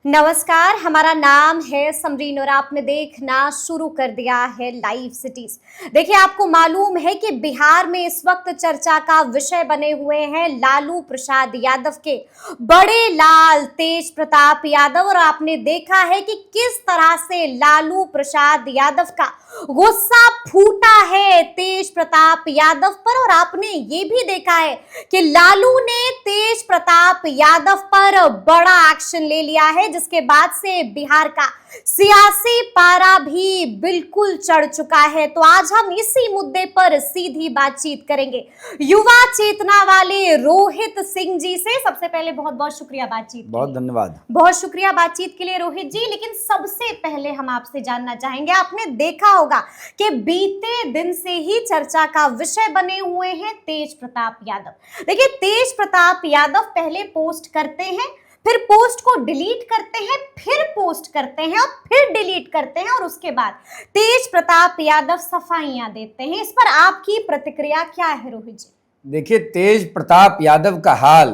नमस्कार, हमारा नाम है समरीन और आपने देखना शुरू कर दिया है लाइव सिटीज। देखिए, आपको मालूम है कि बिहार में इस वक्त चर्चा का विषय बने हुए हैं लालू प्रसाद यादव के बड़े लाल तेज प्रताप यादव। और आपने देखा है कि किस तरह से लालू प्रसाद यादव का गुस्सा फूटा है तेज प्रताप यादव पर। और आपने ये भी देखा है कि लालू ने तेज प्रताप यादव पर बड़ा एक्शन ले लिया है, जिसके बाद से बिहार का सियासी पारा भी बिल्कुल चढ़ चुका है। तो आज हम इसी मुद्दे पर सीधी बातचीत करेंगे युवा चेतना वाले रोहित सिंह जी से। सबसे पहले बहुत बहुत शुक्रिया बातचीत, बहुत धन्यवाद, बहुत शुक्रिया बातचीत के लिए रोहित जी। लेकिन सबसे पहले हम आपसे जानना चाहेंगे, आपने देखा होगा कि बीते दिन से ही चर्चा का विषय बने हुए हैं तेज प्रताप यादव। देखिए, तेज प्रताप यादव पहले पोस्ट करते हैं, फिर पोस्ट को डिलीट करते हैं, फिर पोस्ट करते हैं और फिर डिलीट करते हैं, और उसके बाद तेज प्रताप यादव सफाइयां देते हैं। इस पर आपकी प्रतिक्रिया क्या है रोहित जी? देखिए, तेज प्रताप यादव का हाल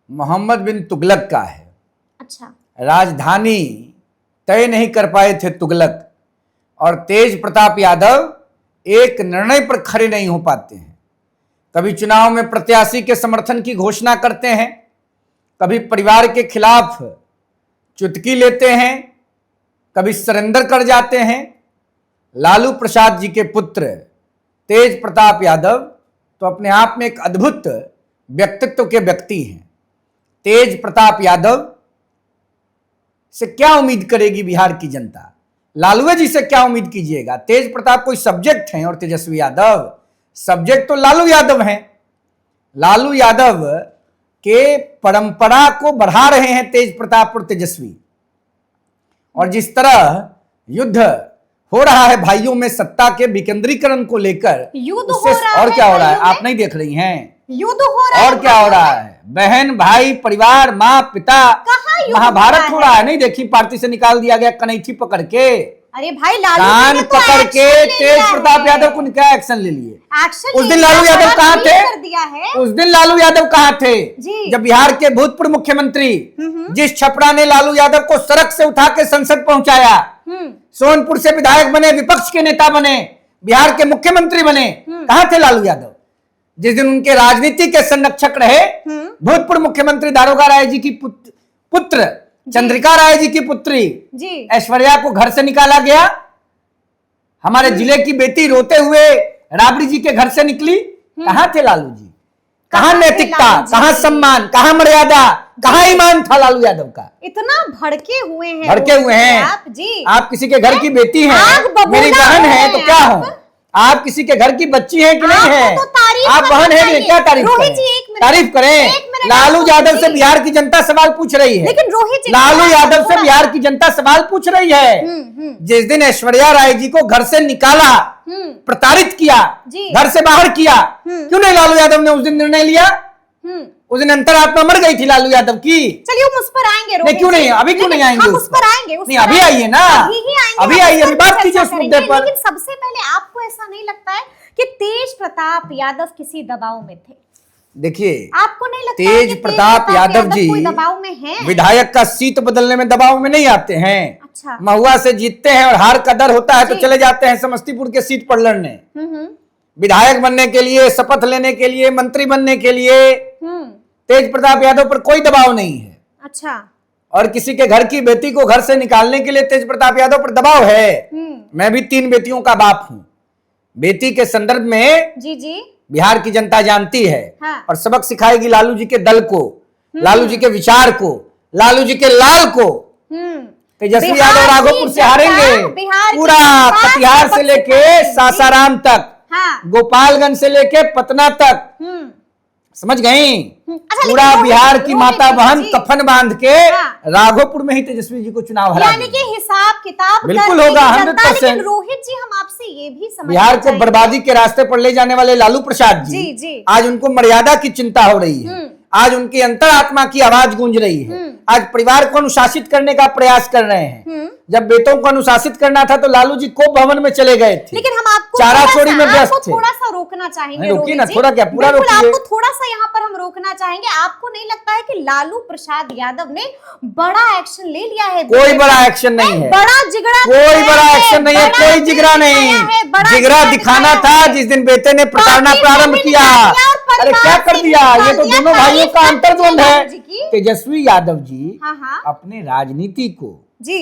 मोहम्मद बिन तुगलक का है। अच्छा, राजधानी तय नहीं कर पाए थे तुगलक, और तेज प्रताप यादव एक निर्णय पर खड़े नहीं हो पाते हैं। कभी चुनाव में प्रत्याशी के समर्थन की घोषणा करते हैं, कभी परिवार के खिलाफ चुटकी लेते हैं, कभी सरेंडर कर जाते हैं। लालू प्रसाद जी के पुत्र तेज प्रताप यादव तो अपने आप में एक अद्भुत व्यक्तित्व के व्यक्ति हैं। तेज प्रताप यादव से क्या उम्मीद करेगी बिहार की जनता? लालू जी से क्या उम्मीद कीजिएगा? तेज प्रताप कोई सब्जेक्ट हैं और तेजस्वी यादव सब्जेक्ट तो लालू यादव हैं। लालू यादव के परंपरा को बढ़ा रहे हैं तेज प्रताप और तेजस्वी। और जिस तरह युद्ध हो रहा है भाइयों में सत्ता के विकेंद्रीकरण को लेकर, युद्ध हो रहा है, और क्या हो रहा है आप नहीं देख रही हैं? युद्ध हो रहा है, और क्या हो रहा है? बहन भाई परिवार माँ पिता, महाभारत हो रहा है। नहीं देखी? पार्टी से निकाल दिया गया कनैथी पकड़ के। अरे भाई, लालू कान पकड़ के तेज प्रताप यादव को क्या एक्शन ले लिए? उस दिन लालू यादव कहाँ थे? उस दिन लालू यादव कहाँ थे जब बिहार के भूतपूर्व मुख्यमंत्री जिस छपड़ा ने लालू यादव को सड़क से उठा के संसद पहुंचाया, सोनपुर से विधायक बने, विपक्ष के नेता बने, बिहार के मुख्यमंत्री बने, कहाँ थे लालू यादव? जिस दिन उनके राजनीति के संरक्षक रहे भूतपूर्व मुख्यमंत्री दारोगा राय जी की पुत्र चंद्रिका राय जी की पुत्री ऐश्वर्या को घर से निकाला गया। हमारे जिले की बेटी रोते हुए राबड़ी जी के घर से निकली। कहां थे लालू जी? कहां नैतिकता, कहां सम्मान, कहां मर्यादा, कहां ईमान था लालू यादव का? इतना भड़के हुए हैं, आप किसी के घर की बेटी हैं, मेरी बहन है तो क्या हो? आप किसी के घर की बच्ची हैं कि नहीं है? आप बहन हैं, क्या तारीफ करें? लालू यादव से बिहार की जनता सवाल पूछ रही है। लेकिन रोहित जी, लालू यादव से बिहार की जनता सवाल पूछ रही है। जिस दिन ऐश्वर्या राय जी को घर से निकाला, प्रताड़ित किया, घर से बाहर किया, क्यों नहीं लालू यादव ने उस दिन निर्णय लिया? उस दिन अंतरात्मा मर गई थी लालू यादव की। चलिए हम उस पर आएंगे। नहीं, क्यों नहीं? अभी क्यों नहीं आएंगे? उस पर आएंगे। नहीं, अभी आइए ना, अभी आइए, अभी बात कीजिए उस मुद्दे पर। लेकिन सबसे पहले, आपको ऐसा नहीं लगता है कि तेज प्रताप यादव किसी दबाव में थे? देखिए, आपको नहीं लगता तेज प्रताप यादव जी दबाव में हैं? विधायक का सीट बदलने में दबाव में नहीं आते हैं। अच्छा, महुआ से जीतते हैं और हार का डर होता है तो चले जाते हैं समस्तीपुर के सीट पर लड़ने। विधायक बनने के लिए, शपथ लेने के लिए, मंत्री बनने के लिए तेज प्रताप यादव पर कोई दबाव नहीं है। अच्छा, और किसी के घर की बेटी को घर से निकालने के लिए तेज प्रताप यादव पर दबाव है। मैं भी 3 बेटियों का बाप हूं। बेटी के संदर्भ में जी बिहार की जनता जानती है। हाँ। और सबक सिखाएगी लालू जी के दल को, लालू जी के विचार को, लालू जी के लाल को। तेजस्वी यादव राघोपुर से हारेंगे, पूरा कटिहार से लेके सासाराम तक, गोपालगंज से लेके पटना तक, समझ गई? पूरा बिहार की माता बहन कफन बांध के राघोपुर में ही तेजस्वी जी को चुनाव हरा, यानी कि हिसाब किताब बिल्कुल होगा 100%। रोहित जी, हम आपसे ये भी समझना बिहार को बर्बादी के रास्ते पर ले जाने वाले लालू प्रसाद जी आज उनको मर्यादा की चिंता हो रही है। आज उनकी अंतरात्मा की आवाज गूंज रही है। आज परिवार को अनुशासित करने का प्रयास कर रहे हैं। जब बेटों को अनुशासित करना था तो लालू जी को भवन में चले गए थे। लेकिन हम आपको चारा चोरी में व्यस्त थे। थोड़ा सा रोकना चाहेंगे, रोकिए ना, रोहित जी। थोड़ा क्या पूरा बिल्कुल, रोकिए। आपको थोड़ा सा यहाँ पर हम रोकना चाहेंगे। आपको नहीं लगता है कि लालू प्रसाद यादव ने बड़ा एक्शन ले लिया है? कोई बड़ा एक्शन नहीं है, बड़ा जिगरा, कोई बड़ा एक्शन नहीं है, कोई जिगरा नहीं। जिगरा दिखाना था जिस दिन बेटे ने प्रताड़ना प्रारंभ किया। अरे क्या कर दिया, ये तो दोनों भाइयों का अंतर्द्वंद है। तेजस्वी यादव जी अपने राजनीति को जी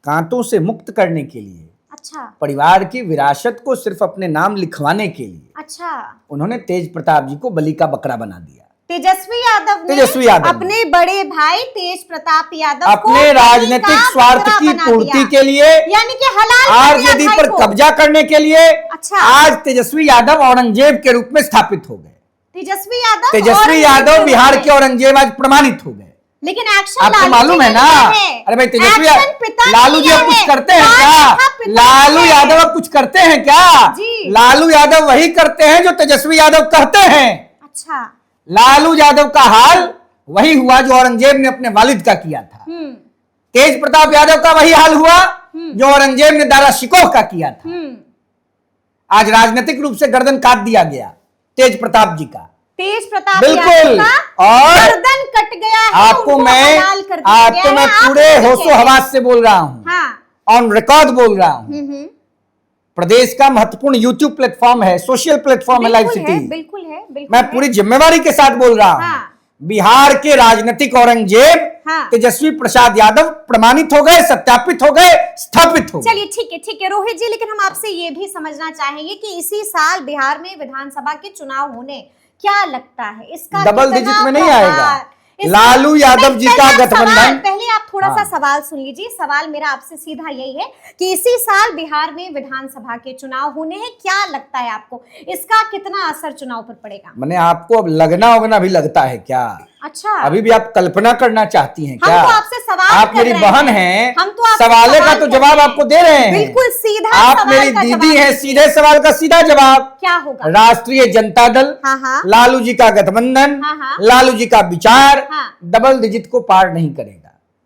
कांटों से मुक्त करने के लिए, अच्छा, परिवार की विरासत को सिर्फ अपने नाम लिखवाने के लिए, अच्छा, उन्होंने तेज प्रताप जी को बलि का बकरा बना दिया। तेजस्वी यादव अपने बड़े भाई तेज प्रताप यादव अपने राजनीतिक स्वार्थ की पूर्ति के लिए, यानी कि हलाल आरजेडी पर कब्जा करने के लिए, अच्छा, आज तेजस्वी यादव औरंगजेब के रूप में स्थापित हो गए। तेजस्वी यादव बिहार के औरंगजेब आज प्रमाणित हो गए। लेकिन एक्शन आपको मालूम है ना? अरे भाई तेजस्वी लालू जी अब कुछ करते हैं क्या? लालू यादव अब कुछ करते हैं क्या? लालू यादव वही करते हैं जो तेजस्वी यादव कहते हैं। अच्छा, लालू यादव का हाल वही हुआ जो औरंगजेब ने अपने वालिद का किया था। तेज प्रताप यादव का वही हाल हुआ जो औरंगजेब ने दारा शिकोह का किया था। आज राजनीतिक रूप से गर्दन काट दिया गया तेज प्रताप जी का। तेज प्रताप बिल्कुल, और गर्दन कट गया है, आपको मैं पूरे होशो हवास से बोल रहा हूँ, ऑन रिकॉर्ड बोल रहा हूँ। प्रदेश का महत्वपूर्ण यूट्यूब प्लेटफॉर्म है, सोशल प्लेटफॉर्म है लाइव सिटी। बिल्कुल है, मैं पूरी जिम्मेवारी के साथ बोल रहा हूँ। बिहार के राजनीतिक औरंगजेब तेजस्वी प्रसाद यादव प्रमाणित हो गए, सत्यापित हो गए, स्थापित हो गए। चलिए ठीक है रोहित जी, लेकिन हम आपसे ये भी समझना चाहेंगे कि इसी साल बिहार में विधानसभा के चुनाव होने, क्या लगता है इसका डबल डिजिट में नहीं आएगा? लालू यादव जी का गठबंधन। पहले आप थोड़ा सा सवाल सुन लीजिए। सवाल मेरा आपसे सीधा यही है कि इसी साल बिहार में विधानसभा के चुनाव होने हैं, क्या लगता है आपको इसका कितना असर चुनाव पर पड़ेगा? मैंने आपको अब लगना होगा भी लगता है क्या? अच्छा, अभी भी आप कल्पना करना चाहती हैं क्या? हम तो आपसे सवाल आप मेरी बहन हैं, हम तो सवाल का तो जवाब आपको दे रहे हैं। बिल्कुल सीधा, आप मेरी दीदी हैं, सीधे सवाल का सीधा जवाब क्या होगा? राष्ट्रीय जनता दल, लालू जी का गठबंधन, लालू जी का विचार डबल डिजिट को पार नहीं करेगा।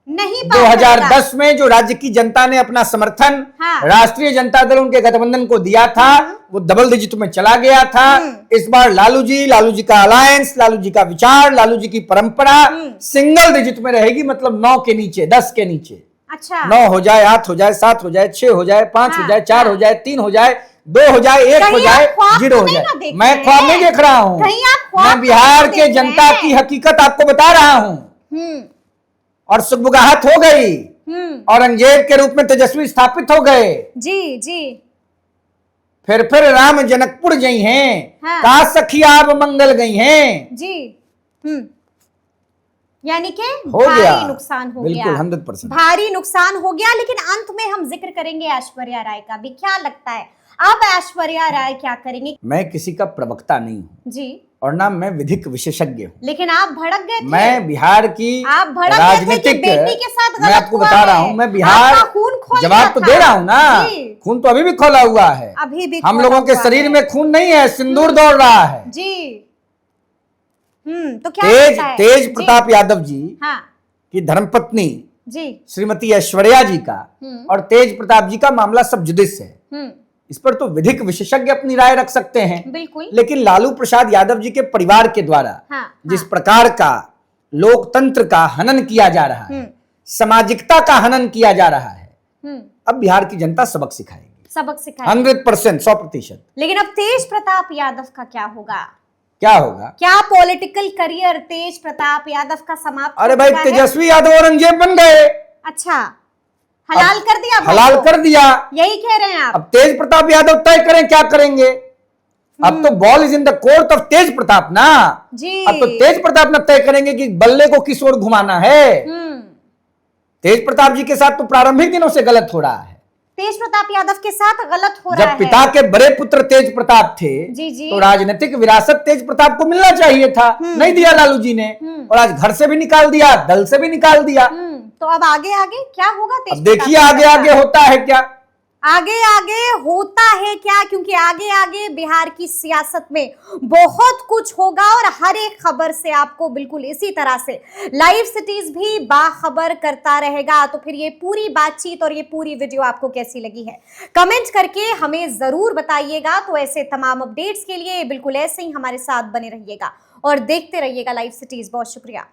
नहीं 2010 में जो राज्य की जनता ने अपना समर्थन राष्ट्रीय जनता दल उनके गठबंधन को दिया था, वो डबल डिजिट में चला गया था। इस बार लालू जी का अलायंस, लालू जी का विचार, लालू जी की परंपरा सिंगल डिजिट में रहेगी, मतलब 9 के नीचे, 10 के नीचे। अच्छा, 9 हो जाए, 8 हो जाए, 7 हो जाए, 6 हो जाए, 5 हो जाए, 4 हो जाए, 3 हो जाए, 2 हो जाए, 1 हो जाए, 0 हो जाए। मैं ख्वाब नहीं देख रहा हूँ, मैं बिहार के जनता की हकीकत आपको बता रहा हूँ। और सुगबुगाहट हो गई, औरंगजेब के रूप में तेजस्वी स्थापित हो गए। जी फिर राम जनकपुर गई हैं, का सखिया अब मंगल गई हैं। जी यानी कि हो गया, भारी नुकसान हो गया, 100% भारी नुकसान हो गया। लेकिन अंत में हम जिक्र करेंगे ऐश्वर्या राय का भी। क्या लगता है अब ऐश्वर्या राय क्या करेंगी? मैं किसी का प्रवक्ता नहीं हूँ जी, और ना मैं विधिक विशेषज्ञ हूँ। लेकिन आप भड़क गए थे। मैं बिहार की राजनीतिक, बेटी के साथ मैं आपको बता रहा हूँ, मैं बिहार जवाब तो दे रहा हूँ ना। खून तो अभी भी खोला हुआ है, अभी भी हम लोगों के शरीर में खून नहीं है, सिंदूर दौड़ रहा है जी। तो क्या तेज प्रताप यादव जी की धर्मपत्नी जी श्रीमती ऐश्वर्या जी का और तेज प्रताप जी का मामला सब जुडिस है। इस पर तो विधिक विशेषज्ञ अपनी राय रख सकते हैं, बिल्कुल। लेकिन लालू प्रसाद यादव जी के परिवार के द्वारा जिस प्रकार का लोकतंत्र का हनन किया जा रहा है, सामाजिकता का हनन किया जा रहा है, अब बिहार की जनता सबक सिखाएगी, 100%, 100%। लेकिन अब तेज प्रताप यादव का क्या होगा? क्या होगा? क्या पॉलिटिकल करियर तेज प्रताप यादव का समाप्त? अरे भाई, तेजस्वी यादव औरंगजेब बन गए। अच्छा, हलाल कर दिया, हलाल कर दिया, यही कह रहे हैं आप? अब तेज प्रताप यादव तय करें क्या करेंगे। अब तो ball is in the court of Tej Pratap ना जी। अब तो तेज प्रताप ना तय करेंगे कि बल्ले को किस ओर घुमाना है। तेज प्रताप जी के साथ तो प्रारंभिक दिनों से गलत हो रहा है। तेज प्रताप यादव के साथ गलत हो रहा है। जब पिता के बड़े पुत्र तेज प्रताप थे जी। तो राजनीतिक विरासत तेज प्रताप को मिलना चाहिए था, नहीं दिया लालू जी ने, और आज घर से भी निकाल दिया, दल से भी निकाल दिया। तो अब आगे क्या होगा? अब देखिए आगे होता है क्या। आगे आगे होता है क्या, क्योंकि आगे आगे बिहार की सियासत में बहुत कुछ होगा और हर एक खबर से आपको बिल्कुल इसी तरह से लाइव सिटीज भी बाखबर करता रहेगा। तो फिर ये पूरी बातचीत और ये पूरी वीडियो आपको कैसी लगी है, कमेंट करके हमें जरूर बताइएगा। तो ऐसे तमाम अपडेट्स के लिए बिल्कुल ऐसे ही हमारे साथ बने रहिएगा और देखते रहिएगा लाइव सिटीज। बहुत शुक्रिया।